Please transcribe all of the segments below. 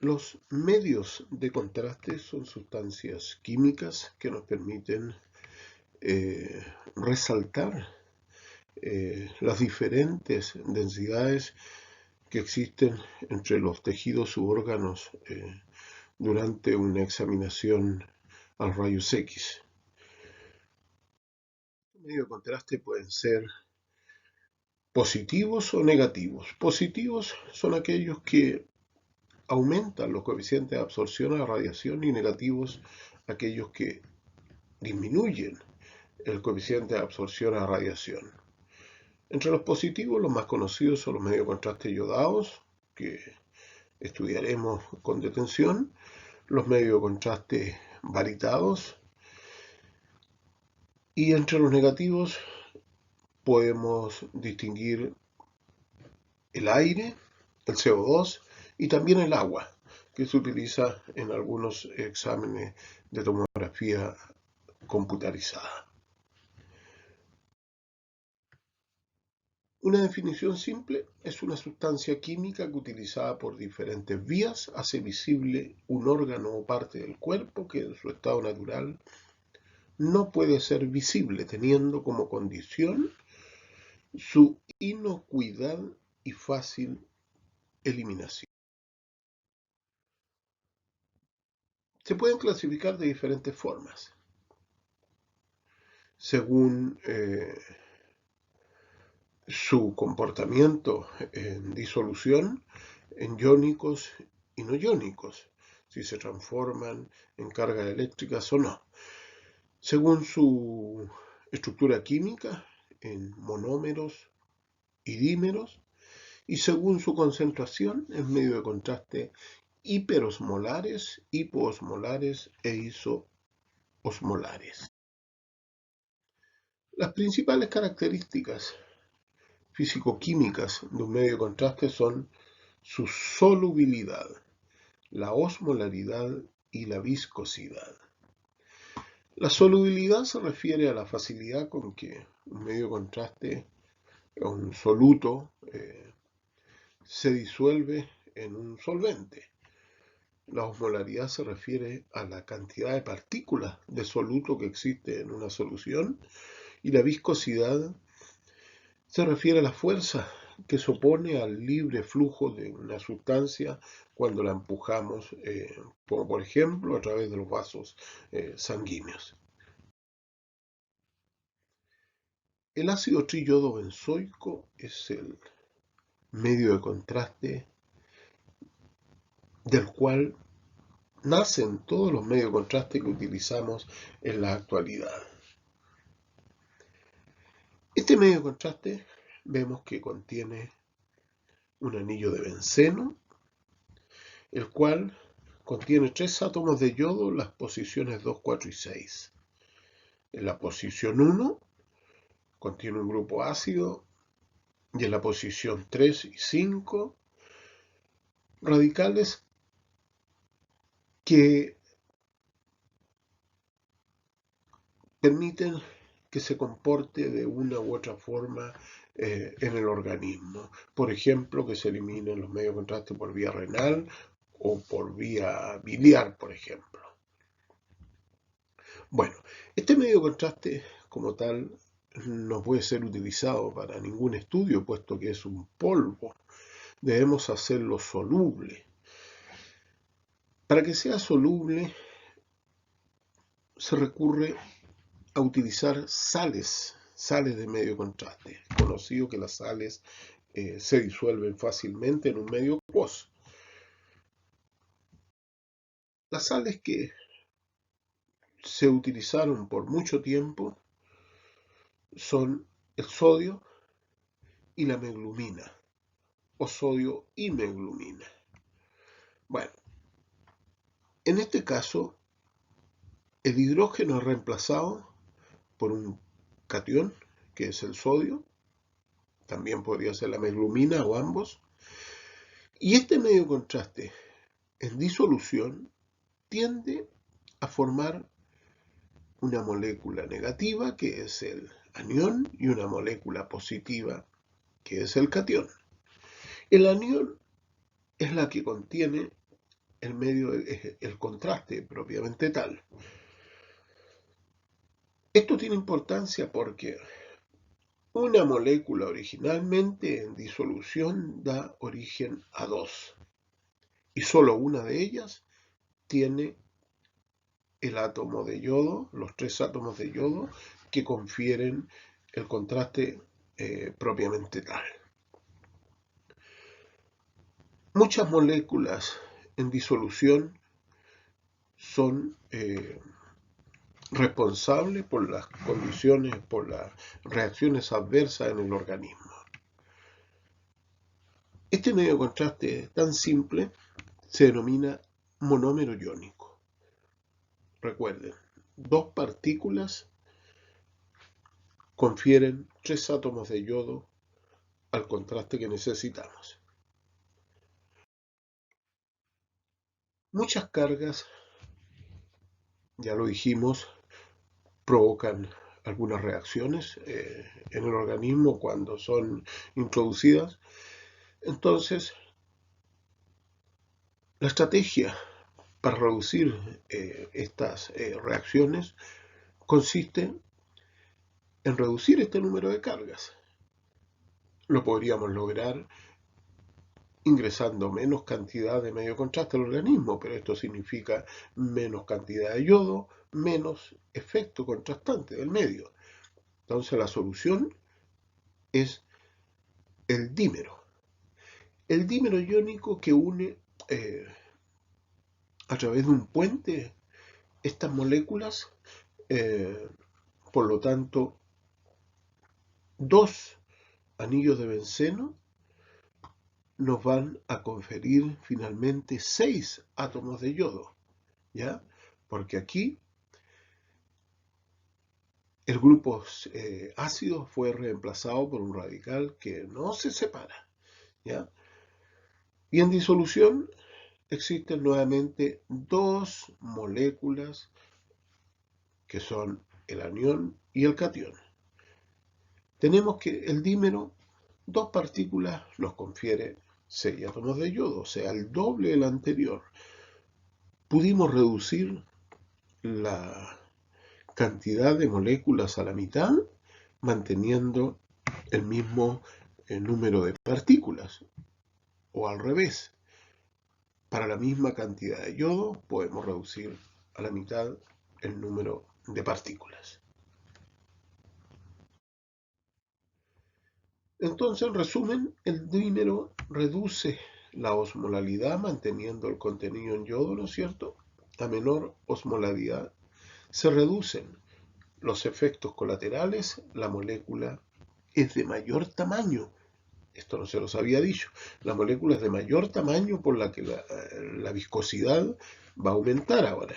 Los medios de contraste son sustancias químicas que nos permiten resaltar las diferentes densidades que existen entre los tejidos u órganos durante una examinación a rayos X. Los medios de contraste pueden ser positivos o negativos. Positivos son aquellos que aumentan los coeficientes de absorción a la radiación y negativos aquellos que disminuyen el coeficiente de absorción a la radiación. Entre los positivos, los más conocidos son los medios de contraste iodados, que estudiaremos con detención, los medios de contraste baritados, y entre los negativos podemos distinguir el aire, el CO2 y también el agua, que se utiliza en algunos exámenes de tomografía computarizada. Una definición simple es una sustancia química que utilizada por diferentes vías hace visible un órgano o parte del cuerpo que en su estado natural no puede ser visible, teniendo como condición su inocuidad y fácil eliminación. Se pueden clasificar de diferentes formas, según su comportamiento en disolución, en iónicos y no iónicos, si se transforman en cargas eléctricas o no, según su estructura química, en monómeros y dímeros, y según su concentración en medio de contraste hiperosmolares, hipoosmolares e isoosmolares. Las principales características físico-químicas de un medio de contraste son su solubilidad, la osmolaridad y la viscosidad. La solubilidad se refiere a la facilidad con que un medio de contraste o un soluto se disuelve en un solvente. La osmolaridad se refiere a la cantidad de partículas de soluto que existe en una solución, y la viscosidad se refiere a la fuerza que se opone al libre flujo de una sustancia cuando la empujamos, como por ejemplo a través de los vasos sanguíneos. El ácido triiodo benzoico es el medio de contraste del cual nacen todos los medios de contraste que utilizamos en la actualidad. Este medio de contraste vemos que contiene un anillo de benceno, el cual contiene 3 átomos de yodo en las posiciones 2, 4 y 6. En la posición 1 contiene un grupo ácido, y en la posición 3 y 5 radicales que permiten que se comporte de una u otra forma en el organismo. Por ejemplo, que se eliminen los medios de contraste por vía renal o por vía biliar, por ejemplo. Bueno, este medio de contraste como tal no puede ser utilizado para ningún estudio, puesto que es un polvo. Debemos hacerlo soluble. Para que sea soluble, se recurre a utilizar sales de medio de contraste. Conocido que las sales se disuelven fácilmente en un medio aquoso. Las sales que se utilizaron por mucho tiempo son el sodio y la meglumina, o sodio y meglumina. Bueno, en este caso, el hidrógeno es reemplazado por un catión, que es el sodio, también podría ser la meglumina o ambos, y este medio de contraste en disolución tiende a formar una molécula negativa, que es el anión, y una molécula positiva, que es el catión. El anión es la que contiene el medio es el contraste propiamente tal. Esto tiene importancia porque una molécula originalmente en disolución da origen a dos y solo una de ellas tiene el átomo de yodo, los tres átomos de yodo que confieren el contraste propiamente tal. Muchas moléculas en disolución son responsables por las condiciones, por las reacciones adversas en el organismo. Este medio de contraste tan simple se denomina monómero iónico. Recuerden, dos partículas confieren tres átomos de yodo al contraste que necesitamos. Muchas cargas, ya lo dijimos, provocan algunas reacciones en el organismo cuando son introducidas. Entonces, la estrategia para reducir estas reacciones consiste en reducir este número de cargas. Lo podríamos lograr ingresando menos cantidad de medio contraste al organismo, pero esto significa menos cantidad de yodo, menos efecto contrastante del medio. Entonces la solución es el dímero. El dímero iónico que une a través de un puente estas moléculas, por lo tanto, dos anillos de benceno nos van a conferir finalmente 6 átomos de yodo, ¿ya? Porque aquí el grupo ácido fue reemplazado por un radical que no se separa, ¿ya? Y en disolución existen nuevamente dos moléculas que son el anión y el catión. Tenemos que el dímero, dos partículas nos confiere 6 átomos de yodo, o sea, el doble del anterior. Pudimos reducir la cantidad de moléculas a la mitad manteniendo el mismo número de partículas, o al revés. Para la misma cantidad de yodo podemos reducir a la mitad el número de partículas. Entonces, en resumen, el dímero reduce la osmolalidad manteniendo el contenido en yodo, ¿no es cierto? A menor osmolalidad se reducen los efectos colaterales, la molécula es de mayor tamaño. Esto no se los había dicho. La molécula es de mayor tamaño por la que la viscosidad va a aumentar ahora.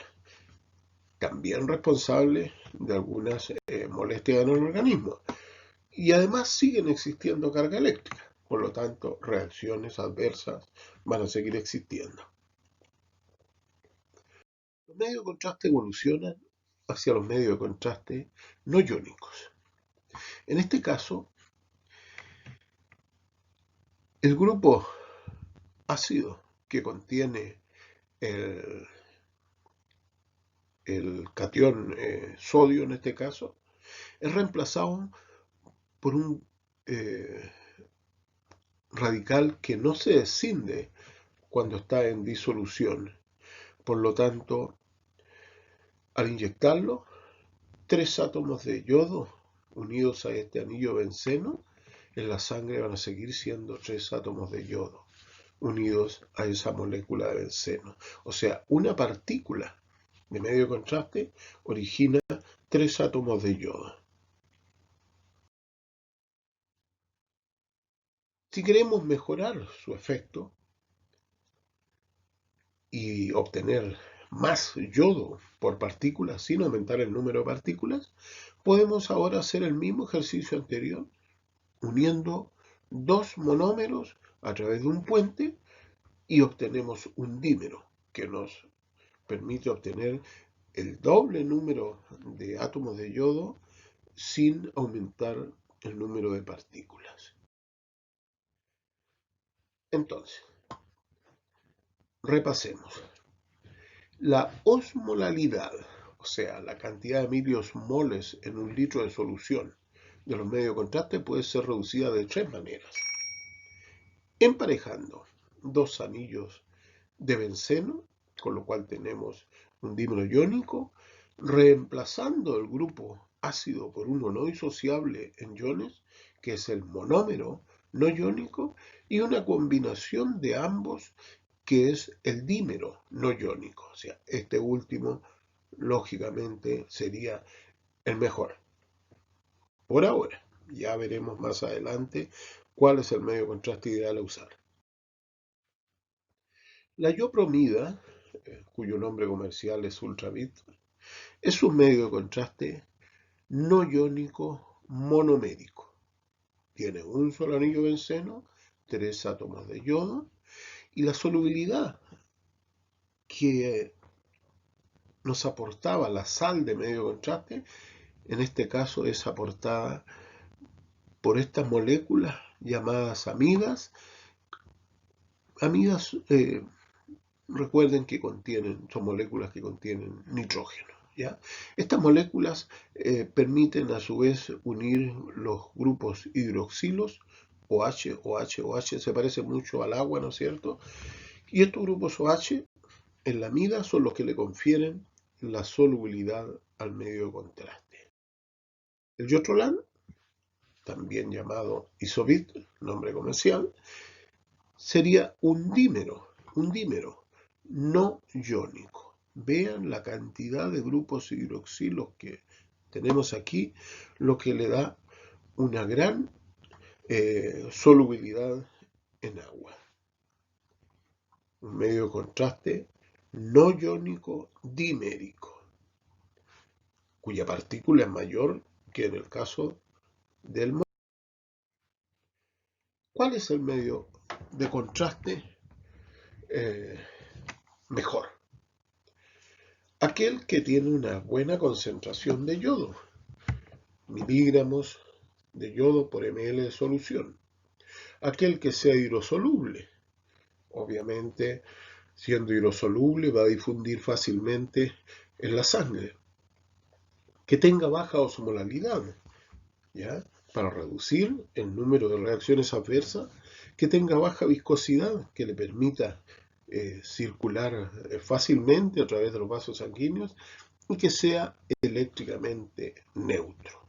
También responsable de algunas molestias en el organismo. Y además siguen existiendo carga eléctrica. Por lo tanto, reacciones adversas van a seguir existiendo. Los medios de contraste evolucionan hacia los medios de contraste no iónicos. En este caso, el grupo ácido que contiene el catión sodio en este caso, es reemplazado por un radical que no se descinde cuando está en disolución. Por lo tanto, al inyectarlo, 3 átomos de yodo unidos a este anillo benceno en la sangre van a seguir siendo 3 átomos de yodo unidos a esa molécula de benceno. O sea, una partícula de medio contraste origina 3 átomos de yodo. Si queremos mejorar su efecto y obtener más yodo por partícula sin aumentar el número de partículas, podemos ahora hacer el mismo ejercicio anterior uniendo dos monómeros a través de un puente y obtenemos un dímero que nos permite obtener el doble número de átomos de yodo sin aumentar el número de partículas. Entonces, repasemos. La osmolalidad, o sea, la cantidad de miliosmoles en un litro de solución de los medios de contraste puede ser reducida de tres maneras. Emparejando dos anillos de benceno, con lo cual tenemos un dímero iónico, reemplazando el grupo ácido por uno no disociable en iones, que es el monómero no iónico, y una combinación de ambos, que es el dímero no iónico. O sea, este último, lógicamente, sería el mejor. Por ahora, ya veremos más adelante cuál es el medio de contraste ideal a usar. La iopromida, cuyo nombre comercial es Ultravit, es un medio de contraste no iónico monomérico. Tiene un solo anillo benceno, 3 átomos de yodo, y la solubilidad que nos aportaba la sal de medio de contraste, en este caso es aportada por estas moléculas llamadas amidas. Amidas, recuerden que son moléculas que contienen nitrógeno. ¿Ya? Estas moléculas permiten a su vez unir los grupos hidroxilos, OH, OH, OH, se parece mucho al agua, ¿no es cierto? Y estos grupos OH en la amida son los que le confieren la solubilidad al medio de contraste. El Yotrolan, también llamado Isobit, nombre comercial, sería un dímero no iónico. Vean la cantidad de grupos hidroxilos que tenemos aquí, lo que le da una gran solubilidad en agua. Un medio de contraste no iónico dimérico, cuya partícula es mayor que en el caso del monómero. ¿Cuál es el medio de contraste mejor? Aquel que tiene una buena concentración de yodo, miligramos de yodo por ml de solución. Aquel que sea hidrosoluble, obviamente siendo hidrosoluble va a difundir fácilmente en la sangre. Que tenga baja osmolalidad, ¿ya? Para reducir el número de reacciones adversas, que tenga baja viscosidad, que le permita circular fácilmente a través de los vasos sanguíneos, y que sea eléctricamente neutro.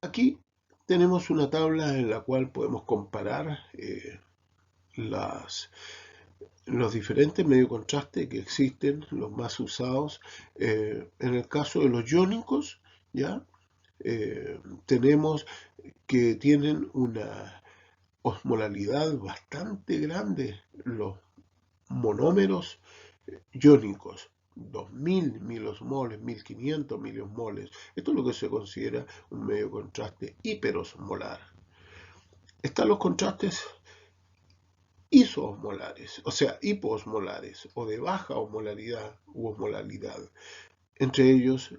Aquí tenemos una tabla en la cual podemos comparar los diferentes medios de contraste que existen, los más usados. En el caso de los iónicos, ¿ya? Tenemos que tienen una osmolalidad bastante grande los monómeros iónicos, 2000 milosmoles, 1500 milosmoles. Esto es lo que se considera un medio de contraste hiperosmolar. Están los contrastes isoosmolares, o sea, hipoosmolares, o de baja osmolaridad u osmolalidad. Entre ellos,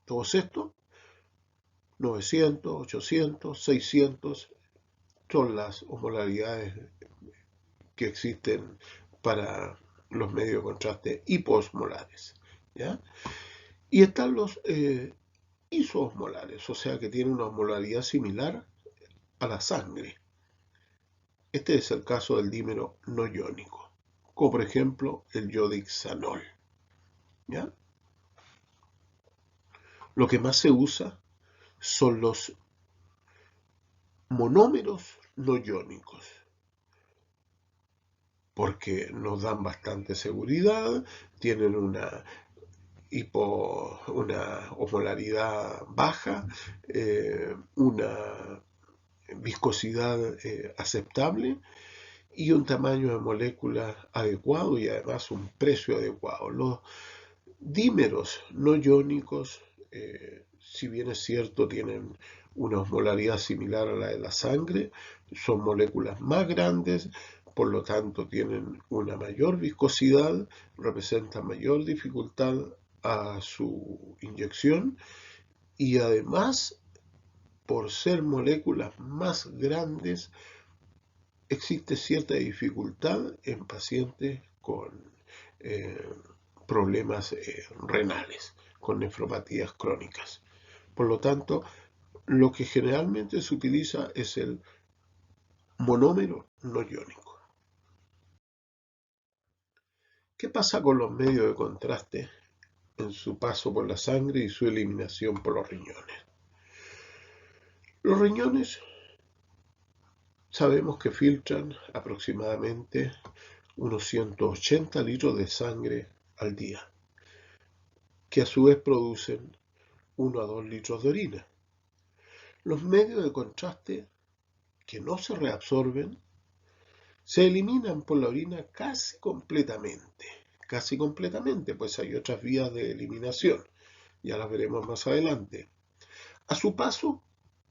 todos estos, 900, 800, 600, son las osmolaridades que existen para los medios de contraste hipoosmolares. ¿Ya? Y están los isoosmolares, o sea que tienen una osmolaridad similar a la sangre. Este es el caso del dímero no iónico, como por ejemplo el yodixanol. ¿Ya? Lo que más se usa son los monómeros no iónicos, porque nos dan bastante seguridad, tienen una osmolaridad baja, una viscosidad aceptable y un tamaño de molécula adecuado y además un precio adecuado. Los dímeros no iónicos, si bien es cierto, tienen una osmolaridad similar a la de la sangre, son moléculas más grandes, por lo tanto tienen una mayor viscosidad, representan mayor dificultad a su inyección y además, por ser moléculas más grandes, existe cierta dificultad en pacientes con problemas renales, con nefropatías crónicas. Por lo tanto, lo que generalmente se utiliza es el monómero no iónico. ¿Qué pasa con los medios de contraste en su paso por la sangre y su eliminación por los riñones? Los riñones sabemos que filtran aproximadamente unos 180 litros de sangre al día, que a su vez producen 1 a 2 litros de orina. Los medios de contraste que no se reabsorben se eliminan por la orina casi completamente, pues hay otras vías de eliminación, ya las veremos más adelante. A su paso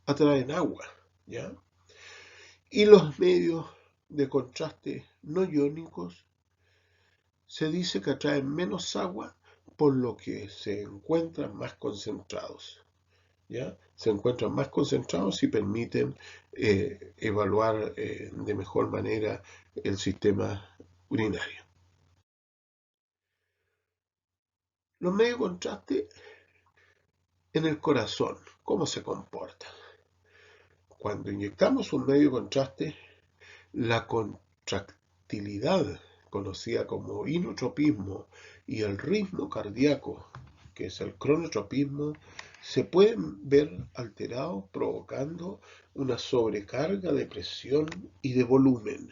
atraen agua, ¿ya? Y los medios de contraste no iónicos se dice que atraen menos agua, por lo que se encuentran más concentrados, ¿ya? Se encuentran más concentrados y permiten evaluar de mejor manera el sistema urinario. Los medios de contraste en el corazón, ¿cómo se comportan? Cuando inyectamos un medio de contraste, la contractilidad, conocida como inotropismo, y el ritmo cardíaco, que es el cronotropismo, se pueden ver alterados, provocando una sobrecarga de presión y de volumen.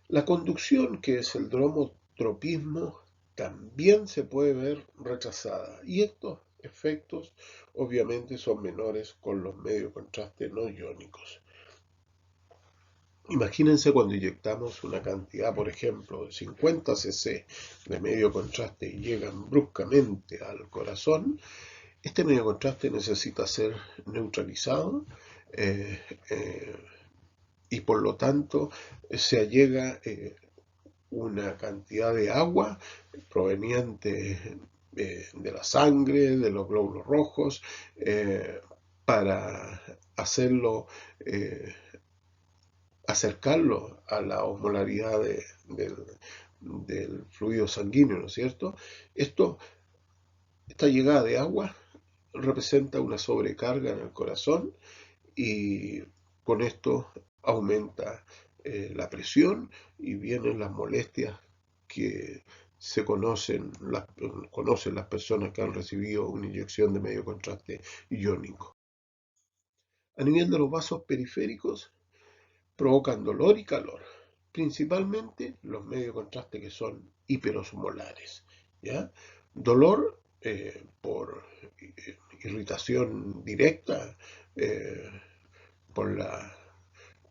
La conducción, que es el dromotropismo, también se puede ver retrasada, y estos efectos obviamente son menores con los medios de contraste no iónicos. Imagínense cuando inyectamos una cantidad, por ejemplo, de 50 cc de medio contraste y llegan bruscamente al corazón. Este medio contraste necesita ser neutralizado y por lo tanto se allega una cantidad de agua proveniente de la sangre, de los glóbulos rojos, para hacerlo, acercarlo a la osmolaridad del fluido sanguíneo, ¿no es cierto? Esta llegada de agua representa una sobrecarga en el corazón y con esto aumenta la presión y vienen las molestias que conocen las personas que han recibido una inyección de medio contraste iónico. A nivel de los vasos periféricos, provocan dolor y calor, principalmente los medios de contraste que son hiperosmolares, ¿ya? Dolor por irritación directa, por la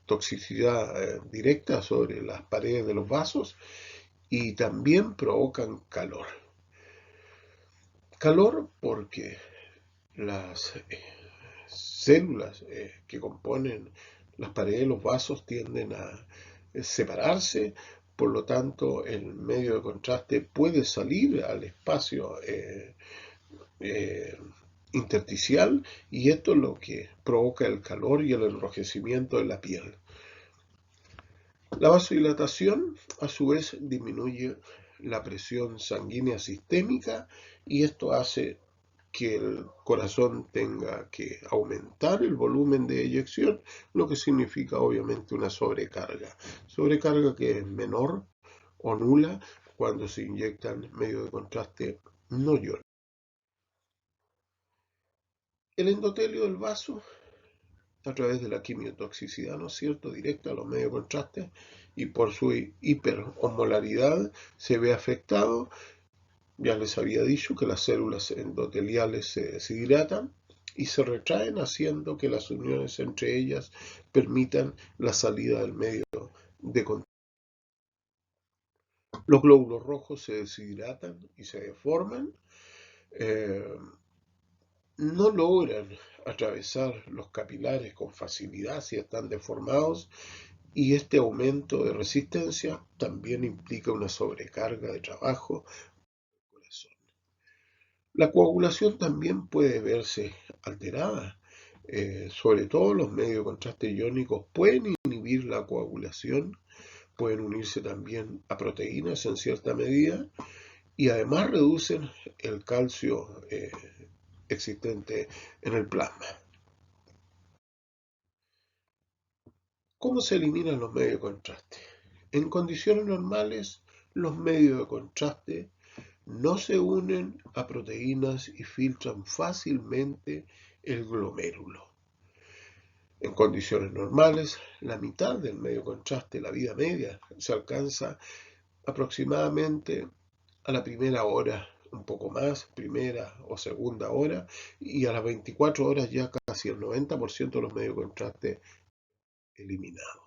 toxicidad directa sobre las paredes de los vasos, y también provocan calor. Calor porque las células que componen las paredes de los vasos tienden a separarse, por lo tanto el medio de contraste puede salir al espacio intersticial, y esto es lo que provoca el calor y el enrojecimiento de la piel. La vasodilatación a su vez disminuye la presión sanguínea sistémica, y esto hace que el corazón tenga que aumentar el volumen de eyección, lo que significa obviamente una sobrecarga que es menor o nula cuando se inyectan medios de contraste no iónicos. El endotelio del vaso, a través de la quimiotoxicidad, ¿no es cierto?, directa a los medios de contraste, y por su hiperosmolaridad se ve afectado. Ya les había dicho que las células endoteliales se deshidratan y se retraen, haciendo que las uniones entre ellas permitan la salida del medio de contacto. Los glóbulos rojos se deshidratan y se deforman, no logran atravesar los capilares con facilidad si están deformados, y este aumento de resistencia también implica una sobrecarga de trabajo del corazón. La coagulación también puede verse alterada, sobre todo los medios de contraste iónicos pueden inhibir inhibir la coagulación, pueden unirse también a proteínas en cierta medida y además reducen el calcio existente en el plasma. ¿Cómo se eliminan los medios de contraste? En condiciones normales, los medios de contraste no se unen a proteínas y filtran fácilmente el glomérulo. En condiciones normales, la mitad del medio contraste, la vida media, se alcanza aproximadamente a la primera hora, un poco más, primera o segunda hora, y a las 24 horas ya casi el 90% de los medios de contraste eliminados.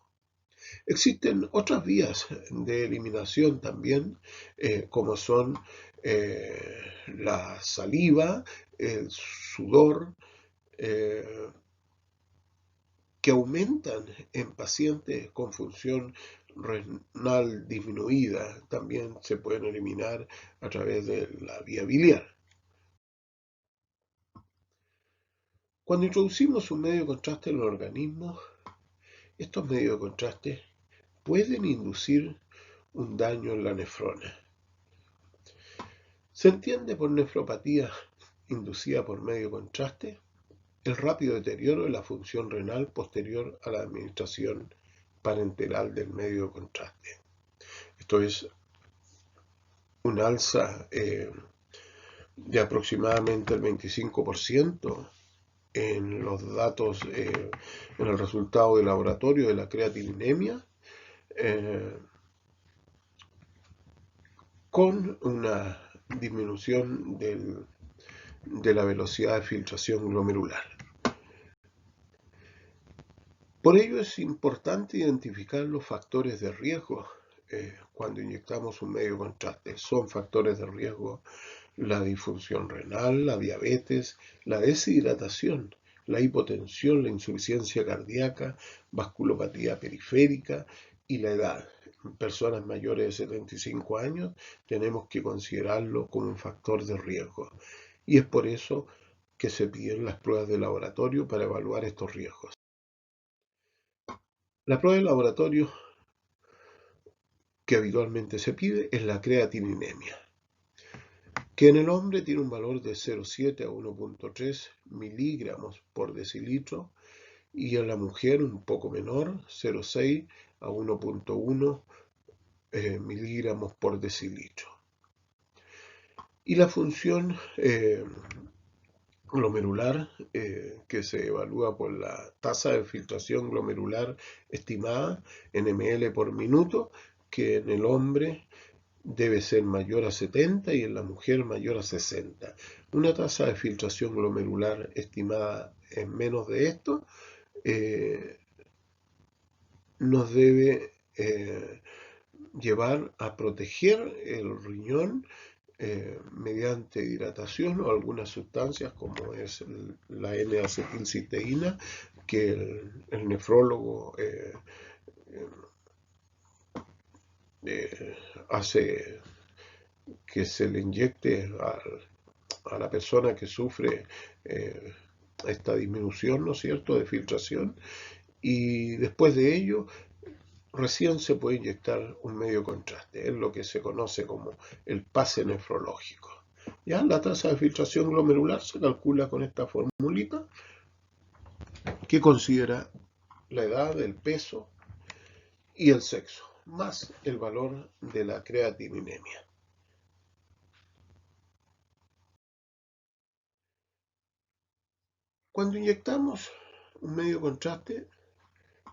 Existen otras vías de eliminación también, como son la saliva, el sudor, que aumentan en pacientes con función renal disminuida. También se pueden eliminar a través de la vía biliar. Cuando introducimos un medio de contraste en el organismo, estos medios de contraste pueden inducir un daño en la nefrona. Se entiende por nefropatía inducida por medio de contraste el rápido deterioro de la función renal posterior a la administración parenteral del medio de contraste. Esto es un alza de aproximadamente el 25% en los datos, en el resultado de laboratorio de la creatininemia, con una disminución de la velocidad de filtración glomerular. Por ello es importante identificar los factores de riesgo cuando inyectamos un medio de contraste. Son factores de riesgo la disfunción renal, la diabetes, la deshidratación, la hipotensión, la insuficiencia cardíaca, vasculopatía periférica y la edad. En personas mayores de 75 años tenemos que considerarlo como un factor de riesgo. Y es por eso que se piden las pruebas de laboratorio para evaluar estos riesgos. La prueba de laboratorio que habitualmente se pide es la creatininemia, que en el hombre tiene un valor de 0,7 a 1,3 miligramos por decilitro y en la mujer un poco menor, 0,6 a 1,1 miligramos por decilitro. Y la función glomerular, que se evalúa por la tasa de filtración glomerular estimada en ml por minuto, que en el hombre debe ser mayor a 70 y en la mujer mayor a 60. Una tasa de filtración glomerular estimada en menos de esto nos debe llevar a proteger el riñón mediante hidratación o algunas sustancias como es la N-acetilcisteína, que el nefrólogo hace que se le inyecte a la persona que sufre esta disminución, ¿no es cierto?, de filtración, y después de ello recién se puede inyectar un medio de contraste, es lo que se conoce como el pase nefrológico. Ya la tasa de filtración glomerular se calcula con esta formulita que considera la edad, el peso y el sexo, más el valor de la creatininemia. Cuando inyectamos un medio de contraste,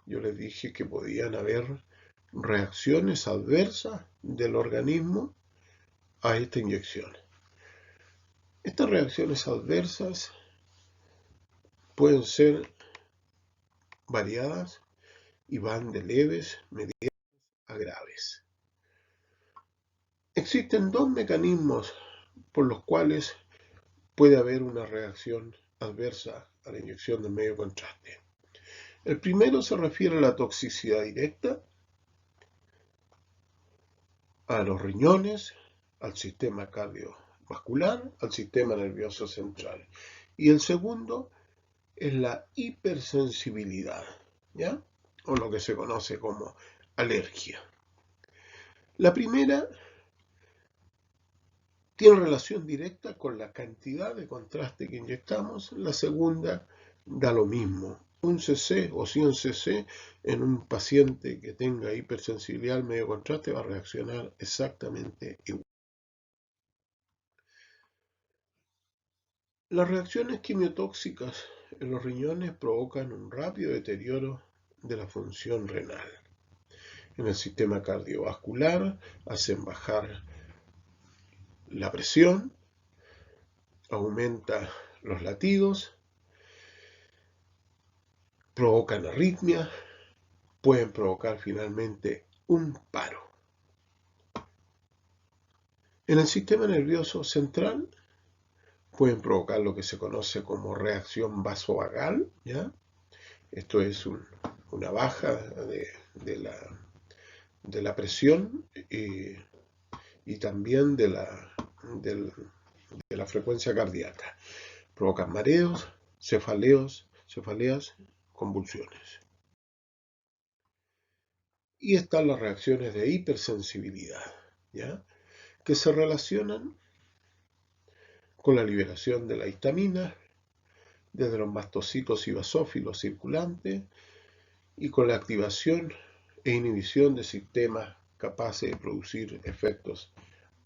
yo les dije que podían haber reacciones adversas del organismo a esta inyección. Estas reacciones adversas pueden ser variadas y van de leves, medianas a graves. Existen dos mecanismos por los cuales puede haber una reacción adversa a la inyección de medio de contraste. El primero se refiere a la toxicidad directa, a los riñones, al sistema cardiovascular, al sistema nervioso central. Y el segundo es la hipersensibilidad, ¿ya? o lo que se conoce como alergia. La primera tiene relación directa con la cantidad de contraste que inyectamos. La segunda da lo mismo. Un cc o 100 cc en un paciente que tenga hipersensibilidad al medio contraste va a reaccionar exactamente igual. Las reacciones quimiotóxicas en los riñones provocan un rápido deterioro de la función renal. En el sistema cardiovascular hacen bajar la presión, aumenta los latidos, provocan arritmia, pueden provocar finalmente un paro. En el sistema nervioso central pueden provocar lo que se conoce como reacción vasovagal, ¿ya? Esto es una baja de la presión y también de la frecuencia cardíaca. Provocan mareos, cefaleas, convulsiones. Y están las reacciones de hipersensibilidad, ¿ya? Que se relacionan con la liberación de la histamina desde los mastocitos y basófilos circulantes y con la activación e inhibición de sistemas capaces de producir efectos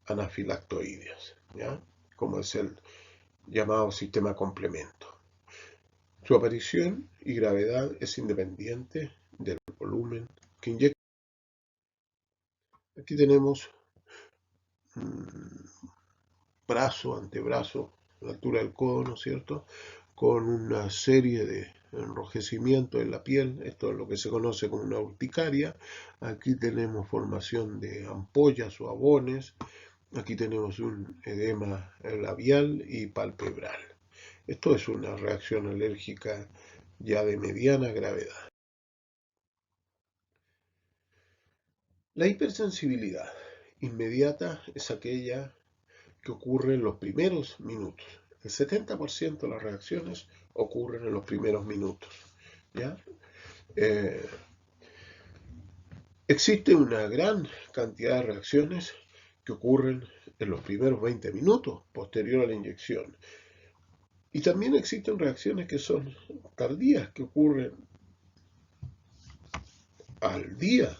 anafilactoides, ¿ya? Como es el llamado sistema complemento. Su aparición y gravedad es independiente del volumen que inyecta. Aquí tenemos un brazo, antebrazo, a la altura del codo, ¿no es cierto?, con una serie de enrojecimientos en la piel. Esto es lo que se conoce como una urticaria. Aquí tenemos formación de ampollas o abones. Aquí tenemos un edema labial y palpebral. Esto es una reacción alérgica ya de mediana gravedad. La hipersensibilidad inmediata es aquella que ocurre en los primeros minutos. El 70% de las reacciones ocurren en los primeros minutos, ¿ya? Existe una gran cantidad de reacciones que ocurren en los primeros 20 minutos posterior a la inyección. Y también existen reacciones que son tardías, que ocurren al día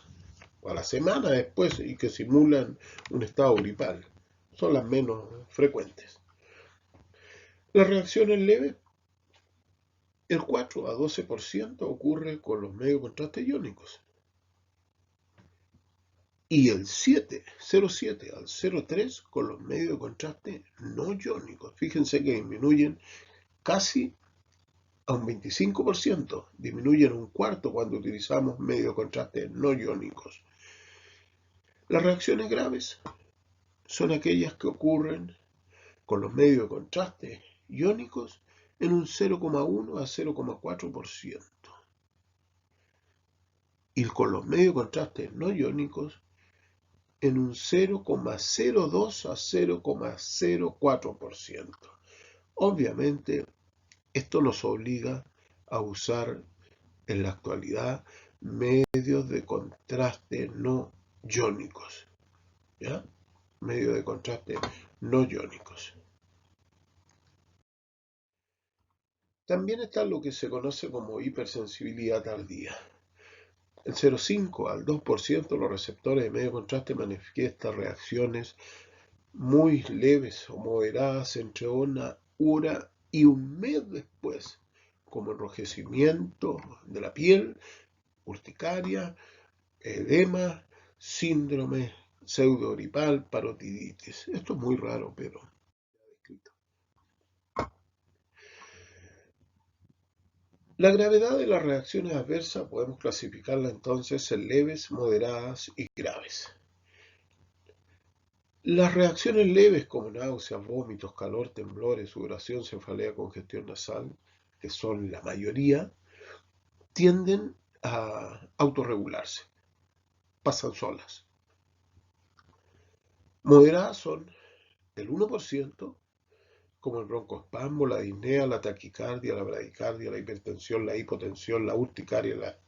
o a la semana después y que simulan un estado gripal. Son las menos frecuentes. Las reacciones leves, el 4 a 12% ocurre con los medios de contraste iónicos. Y el 0,7 al 0,3 con los medios de contraste no iónicos. Fíjense que disminuyen casi a un 25%, disminuyen un cuarto cuando utilizamos medios de contraste no iónicos. Las reacciones graves son aquellas que ocurren con los medios de contraste iónicos en un 0,1 a 0,4%. Y con los medios de contraste no iónicos en un 0,02 a 0,04%. Obviamente, esto nos obliga a usar en la actualidad medios de contraste no iónicos, ¿ya? Medios de contraste no iónicos. También está lo que se conoce como hipersensibilidad tardía. El 0,5 al 2% de los receptores de medio de contraste manifiestan reacciones muy leves o moderadas entre una hora y un mes después, como enrojecimiento de la piel, urticaria, edema, síndrome pseudogripal, parotiditis. Esto es muy raro, pero descrito. La gravedad de las reacciones adversas podemos clasificarla entonces en leves, moderadas y graves. Las reacciones leves como náuseas, vómitos, calor, temblores, sudoración, cefalea, congestión nasal, que son la mayoría, tienden a autorregularse, pasan solas. Moderadas son el 1%, como el broncoespasmo, la disnea, la taquicardia, la bradicardia, la hipertensión, la hipotensión, la urticaria, la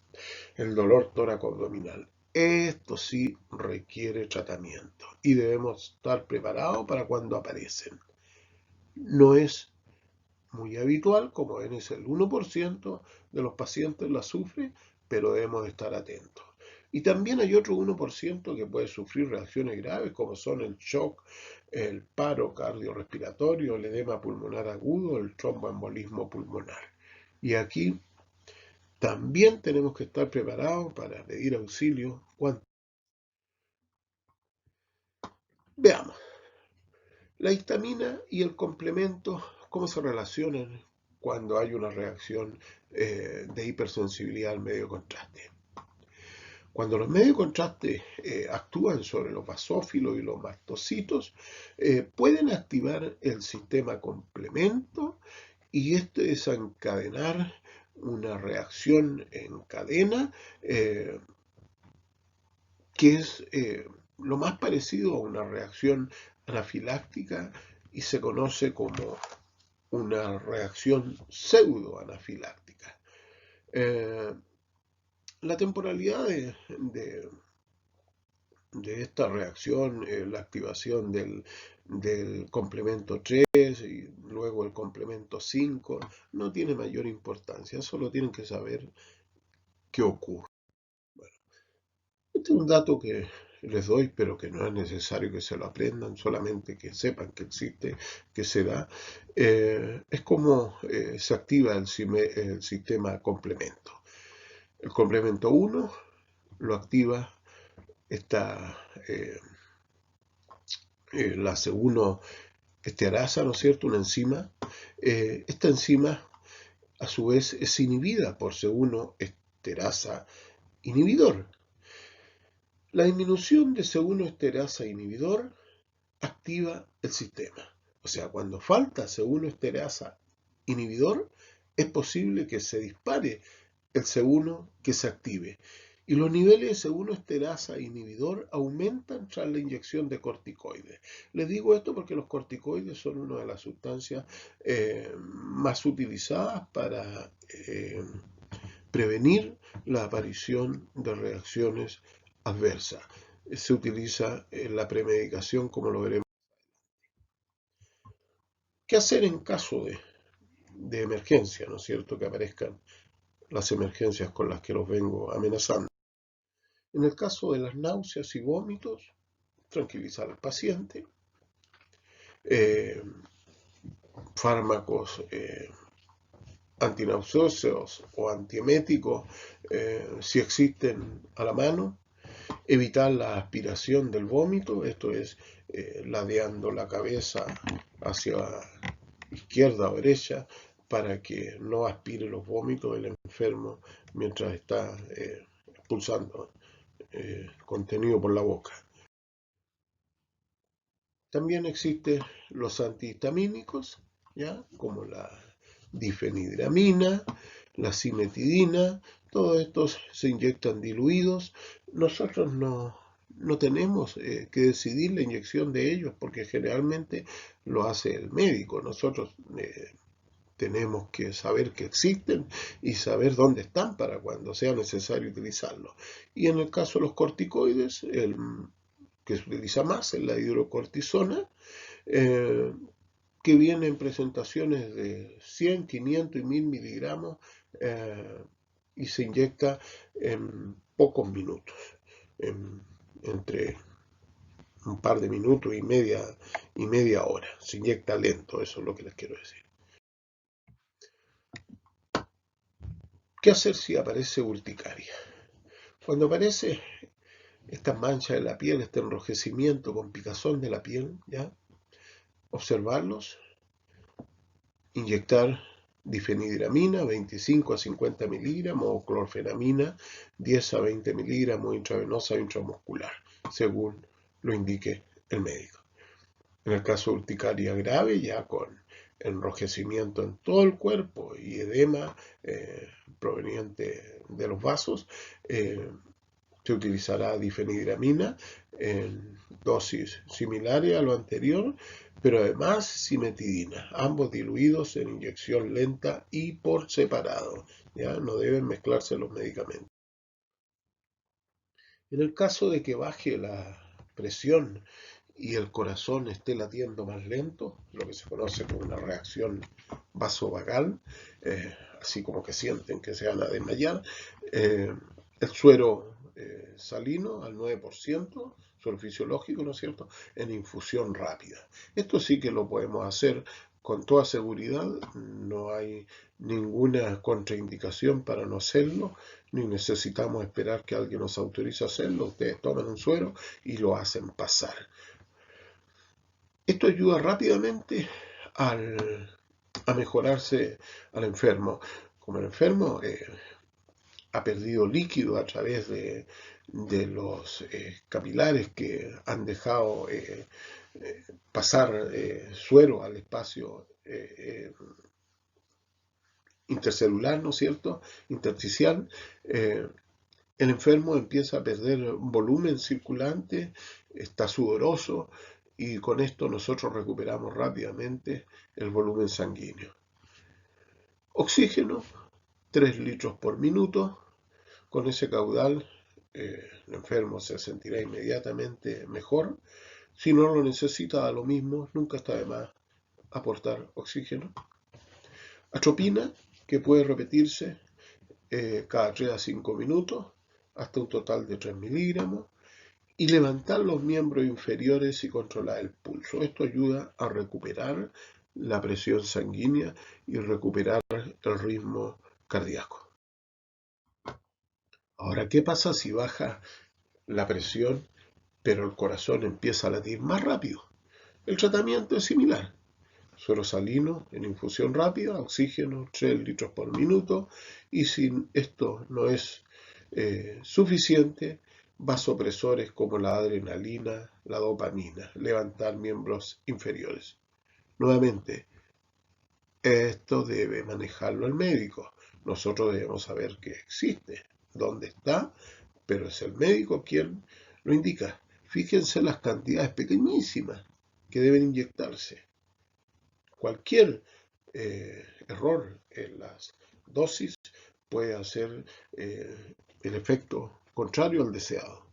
el dolor tóraco-abdominal. Esto sí requiere tratamiento y debemos estar preparados para cuando aparecen. No es muy habitual, como ven, es el 1% de los pacientes la sufre, pero debemos estar atentos. Y también hay otro 1% que puede sufrir reacciones graves, como son el shock, el paro cardiorrespiratorio, el edema pulmonar agudo, el tromboembolismo pulmonar. Y aquí también tenemos que estar preparados para pedir auxilio. Veamos, la histamina y el complemento, ¿cómo se relacionan cuando hay una reacción de hipersensibilidad al medio de contraste? Cuando los medios de contraste actúan sobre los basófilos y los mastocitos, pueden activar el sistema complemento y desencadenar una reacción en cadena que es lo más parecido a una reacción anafiláctica y se conoce como una reacción pseudoanafiláctica. La temporalidad de esta reacción, la activación del complemento 3 y luego el complemento 5, no tiene mayor importancia, solo tienen que saber qué ocurre. Bueno, este es un dato que les doy, pero que no es necesario que se lo aprendan, solamente que sepan que existe, que se da. Es como se activa el sistema complemento. El complemento 1 lo activa la C1 estearasa, ¿no es cierto?, una enzima. Esta enzima, a su vez, es inhibida por C1 esterasa inhibidor. La disminución de C1 esterasa inhibidor activa el sistema. O sea, cuando falta C1 esterasa inhibidor, es posible que se dispare el C1 que se active. Y los niveles de C1 esterasa inhibidor aumentan tras la inyección de corticoides. Les digo esto porque los corticoides son una de las sustancias más utilizadas para prevenir la aparición de reacciones adversas. Se utiliza la premedicación, como lo veremos. ¿Qué hacer en caso de emergencia, ¿no es cierto?, que aparezcan las emergencias con las que los vengo amenazando? En el caso de las náuseas y vómitos, tranquilizar al paciente, fármacos antinauseosos o antieméticos, si existen a la mano, evitar la aspiración del vómito, esto es ladeando la cabeza hacia izquierda o derecha para que no aspire los vómitos del enfermo mientras está expulsando contenido por la boca. También existen los antihistamínicos, ¿ya?, como la difenidramina, la cimetidina, todos estos se inyectan diluidos. Nosotros no tenemos que decidir la inyección de ellos porque generalmente lo hace el médico. Nosotros tenemos que saber que existen y saber dónde están para cuando sea necesario utilizarlos. Y en el caso de los corticoides, el que se utiliza más es la hidrocortisona, que viene en presentaciones de 100, 500 y 1000 miligramos y se inyecta en pocos minutos, entre un par de minutos y media hora. Se inyecta lento, eso es lo que les quiero decir. ¿Qué hacer si aparece urticaria? Cuando aparece esta mancha de la piel, este enrojecimiento con picazón de la piel, ¿ya?, observarlos, inyectar difenidramina 25 a 50 miligramos o clorfenamina 10 a 20 miligramos intravenosa o intramuscular, según lo indique el médico. En el caso de urticaria grave, ya con enrojecimiento en todo el cuerpo y edema proveniente de los vasos, se utilizará difenidramina en dosis similares a lo anterior, pero además cimetidina, ambos diluidos en inyección lenta y por separado. ¿Ya? No deben mezclarse los medicamentos. En el caso de que baje la presión y el corazón esté latiendo más lento, lo que se conoce como una reacción vasovagal, así como que sienten que se van a desmayar, el suero salino al 9%, suero fisiológico, ¿no es cierto?, en infusión rápida. Esto sí que lo podemos hacer con toda seguridad, no hay ninguna contraindicación para no hacerlo, ni necesitamos esperar que alguien nos autorice a hacerlo. Ustedes toman un suero y lo hacen pasar. Esto ayuda rápidamente a mejorarse al enfermo. Como el enfermo ha perdido líquido a través de los capilares que han dejado pasar suero al espacio intercelular, ¿no es cierto?, intersticial, el enfermo empieza a perder volumen circulante, está sudoroso y con esto nosotros recuperamos rápidamente el volumen sanguíneo. Oxígeno, 3 litros por minuto. Con ese caudal el enfermo se sentirá inmediatamente mejor. Si no lo necesita, da lo mismo, nunca está de más aportar oxígeno. Atropina, que puede repetirse cada 3 a 5 minutos, hasta un total de 3 miligramos, y levantar los miembros inferiores y controlar el pulso. Esto ayuda a recuperar la presión sanguínea y recuperar el ritmo cardíaco. Ahora, ¿qué pasa si baja la presión, pero el corazón empieza a latir más rápido? El tratamiento es similar. Suero salino en infusión rápida, oxígeno 3 litros por minuto, y si esto no es suficiente, vasopresores como la adrenalina, la dopamina, levantar miembros inferiores. Nuevamente, esto debe manejarlo el médico. Nosotros debemos saber que existe, dónde está, pero es el médico quien lo indica. Fíjense las cantidades pequeñísimas que deben inyectarse. Cualquier error en las dosis puede hacer el efecto contrario al deseado.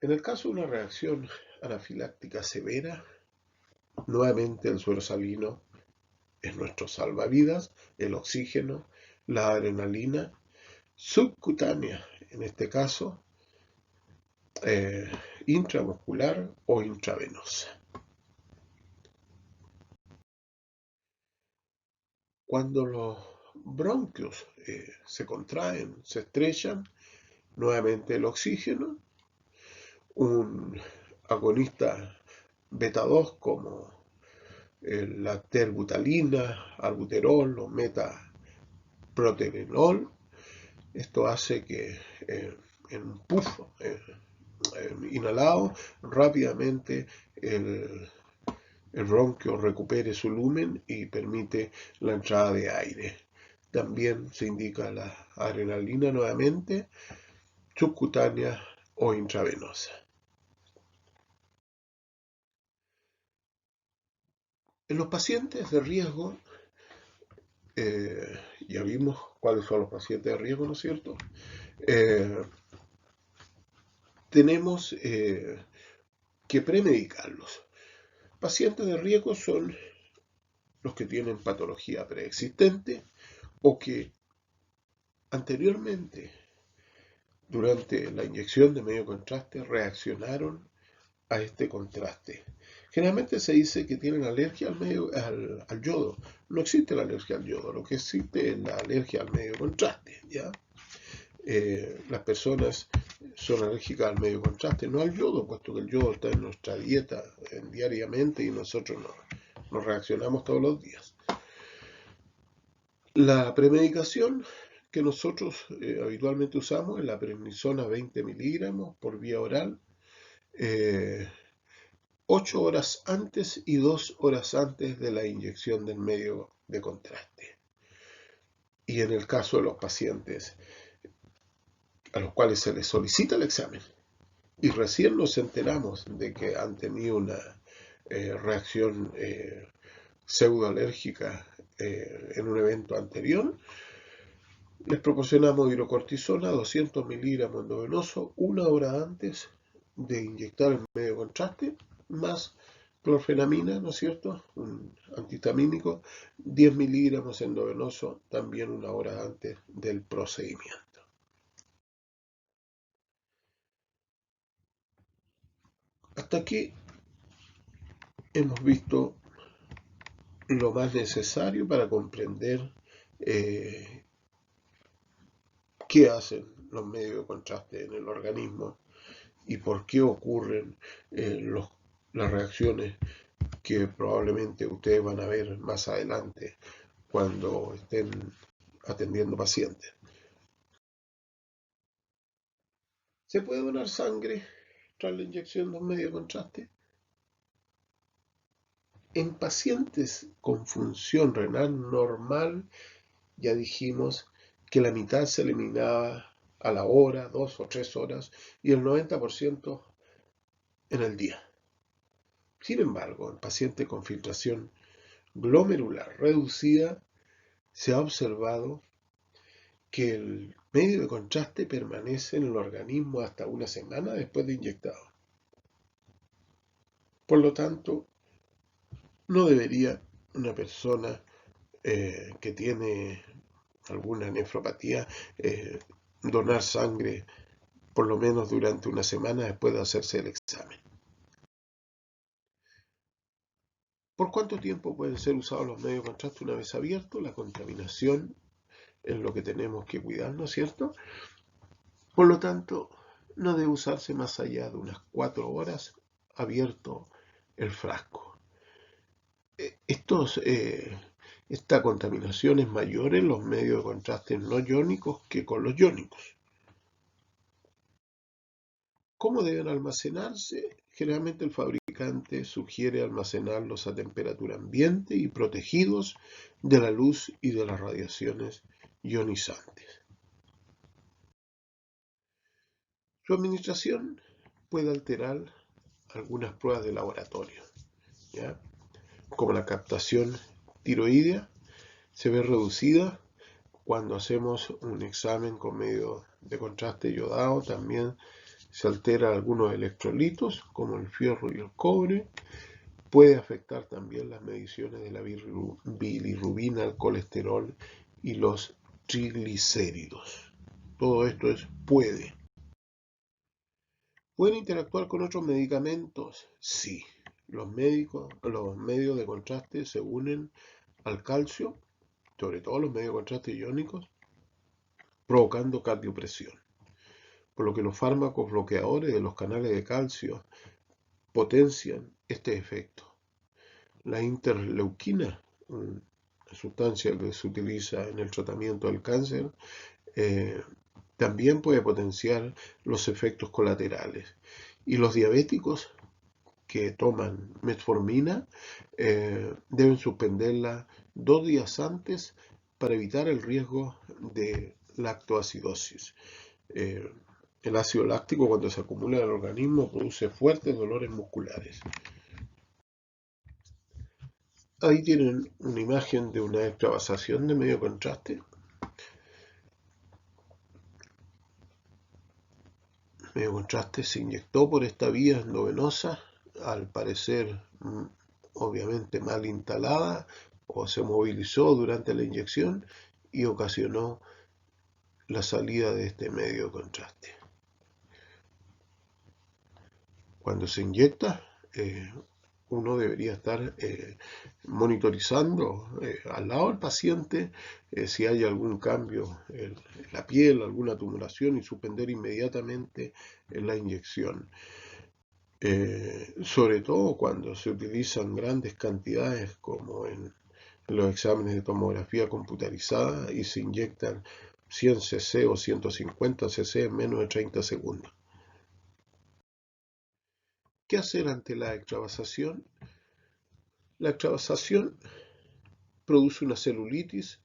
En el caso de una reacción anafiláctica severa, nuevamente el suero salino es nuestro salvavidas, el oxígeno, la adrenalina subcutánea, en este caso, intramuscular o intravenosa. Cuando los bronquios se contraen, se estrechan, nuevamente el oxígeno, un agonista beta 2 como la terbutalina, albuterol o metaproterenol. Esto hace que en un puff inhalado rápidamente el bronquio recupere su lumen y permite la entrada de aire. También se indica la adrenalina nuevamente, subcutánea o intravenosa. En los pacientes de riesgo, ya vimos cuáles son los pacientes de riesgo, ¿no es cierto? Tenemos que premedicarlos. Pacientes de riesgo son los que tienen patología preexistente o que anteriormente, durante la inyección de medio contraste, reaccionaron a este contraste. Generalmente se dice que tienen alergia al yodo. No existe la alergia al yodo, lo que existe es la alergia al medio contraste, ¿ya? Las personas son alérgicas al medio contraste, no al yodo, puesto que el yodo está en nuestra dieta diariamente y nosotros no reaccionamos todos los días. La premedicación que nosotros habitualmente usamos es la prednisona 20 miligramos por vía oral, 8 horas antes y 2 horas antes de la inyección del medio de contraste. Y en el caso de los pacientes a los cuales se les solicita el examen y recién nos enteramos de que han tenido una reacción pseudoalérgica en un evento anterior, Les proporcionamos hidrocortisona, 200 miligramos endovenoso, una hora antes de inyectar el medio contraste, más clorfenamina, ¿no es cierto? Un antihistamínico, 10 miligramos endovenoso, también una hora antes del procedimiento. Hasta aquí hemos visto lo más necesario para comprender eh, qué hacen los medios de contraste en el organismo y por qué ocurren las reacciones que probablemente ustedes van a ver más adelante cuando estén atendiendo pacientes. ¿Se puede donar sangre tras la inyección de un medio de contraste? En pacientes con función renal normal, ya dijimos que la mitad se eliminaba a la hora, 2 o 3 horas, y el 90% en el día. Sin embargo, en pacientes con filtración glomerular reducida, se ha observado que el medio de contraste permanece en el organismo hasta una semana después de inyectado. Por lo tanto, no debería una persona que tiene alguna nefropatía donar sangre por lo menos durante una semana después de hacerse el examen. ¿Por cuánto tiempo pueden ser usados los medios de contraste una vez abiertos? La contaminación es lo que tenemos que cuidar, ¿no es cierto? Por lo tanto, no debe usarse más allá de unas 4 horas abierto el frasco. Esta contaminación es mayor en los medios de contraste no iónicos que con los iónicos. ¿Cómo deben almacenarse? Generalmente el fabricante sugiere almacenarlos a temperatura ambiente y protegidos de la luz y de las radiaciones ionizantes. Su administración puede alterar algunas pruebas de laboratorio, ¿ya? Como la captación tiroidea se ve reducida cuando hacemos un examen con medio de contraste yodado. También se alteran algunos electrolitos como el fierro y el cobre. Puede afectar también las mediciones de la bilirrubina, el colesterol y los triglicéridos. Todo esto es puede. ¿Pueden interactuar con otros medicamentos? Sí. Los medios de contraste se unen al calcio, sobre todo los medios de contraste iónicos, provocando cardiopresión. Por lo que los fármacos bloqueadores de los canales de calcio potencian este efecto. La interleuquina, una sustancia que se utiliza en el tratamiento del cáncer, también puede potenciar los efectos colaterales. Y los diabéticos que toman metformina deben suspenderla 2 días antes para evitar el riesgo de lactoacidosis. El ácido láctico, cuando se acumula en el organismo, produce fuertes dolores musculares. Ahí tienen una imagen de una extravasación de medio contraste. Medio contraste se inyectó por esta vía endovenosa, al parecer obviamente mal instalada, o se movilizó durante la inyección y ocasionó la salida de este medio contraste. Cuando se inyecta, uno debería estar monitorizando al lado del paciente si hay algún cambio en la piel, alguna tumoración, y suspender inmediatamente la inyección. Sobre todo cuando se utilizan grandes cantidades como en los exámenes de tomografía computarizada y se inyectan 100 cc o 150 cc en menos de 30 segundos. ¿Qué hacer ante la extravasación? La extravasación produce una celulitis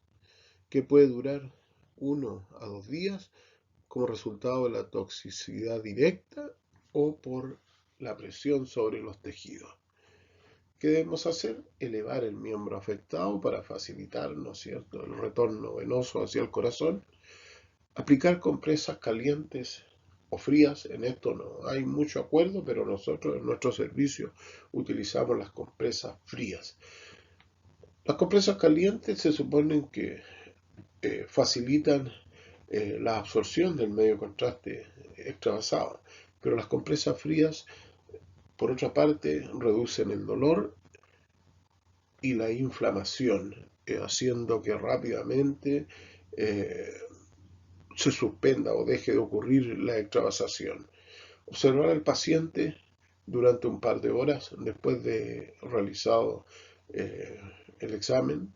que puede durar 1 a 2 días como resultado de la toxicidad directa o por la presión sobre los tejidos. ¿Qué debemos hacer? Elevar el miembro afectado para facilitar, ¿no es cierto?, el retorno venoso hacia el corazón Aplicar compresas calientes o frías, en esto no hay mucho acuerdo, pero nosotros en nuestro servicio utilizamos las compresas frías. Las compresas calientes se suponen que facilitan la absorción del medio de contraste extravasado, pero las compresas frías, por otra parte, reducen el dolor y la inflamación, haciendo que rápidamente eh, se suspenda o deje de ocurrir la extravasación. Observar al paciente durante un par de horas después de realizado el examen,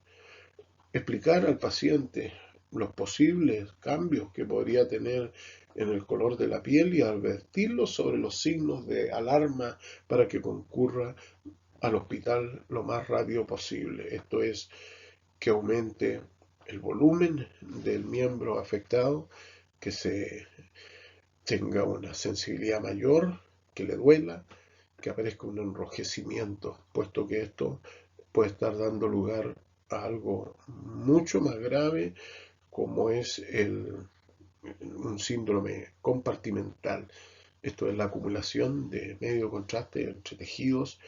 explicar al paciente los posibles cambios que podría tener en el color de la piel y advertirlo sobre los signos de alarma para que concurra al hospital lo más rápido posible. Esto es, que aumente el volumen del miembro afectado, que se tenga una sensibilidad mayor, que le duela, que aparezca un enrojecimiento, puesto que esto puede estar dando lugar a algo mucho más grave como es un síndrome compartimental. Esto es la acumulación de medio contraste entre tejidos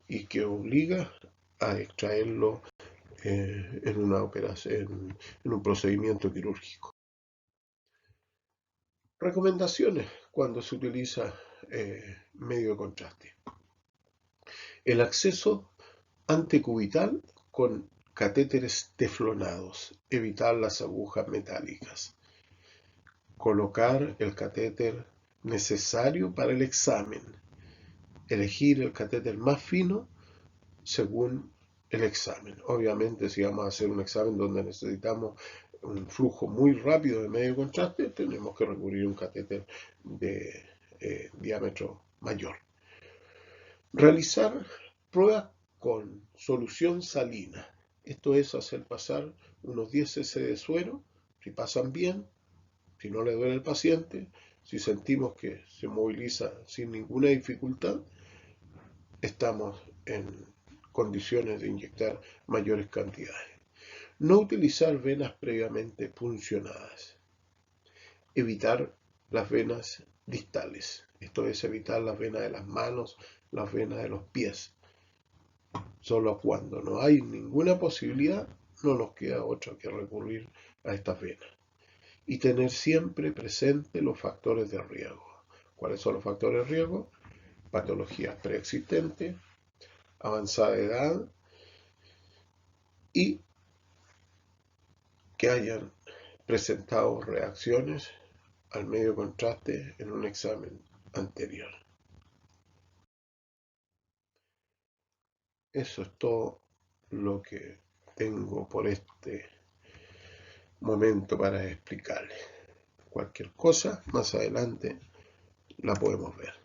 y que obliga a extraerlo en una operación, en un procedimiento quirúrgico. Recomendaciones cuando se utiliza medio de contraste. El acceso antecubital con catéteres teflonados, evitar las agujas metálicas. Colocar el catéter necesario para el examen. Elegir el catéter más fino según el examen. Obviamente, si vamos a hacer un examen donde necesitamos un flujo muy rápido de medio contraste, tenemos que recurrir a un catéter de diámetro mayor. Realizar pruebas con solución salina. Esto es hacer pasar unos 10 cc de suero. Si pasan bien, si no le duele al paciente, si sentimos que se moviliza sin ninguna dificultad, estamos en condiciones de inyectar mayores cantidades. No utilizar venas previamente puncionadas. Evitar las venas distales. Esto es evitar las venas de las manos, las venas de los pies. Solo cuando no hay ninguna posibilidad, no nos queda otra que recurrir a estas venas. Y tener siempre presente los factores de riesgo. ¿Cuáles son los factores de riesgo? Patologías preexistentes, avanzada edad y que hayan presentado reacciones al medio contraste en un examen anterior. Eso es todo lo que tengo por este momento para explicarles. Cualquier cosa más adelante la podemos ver.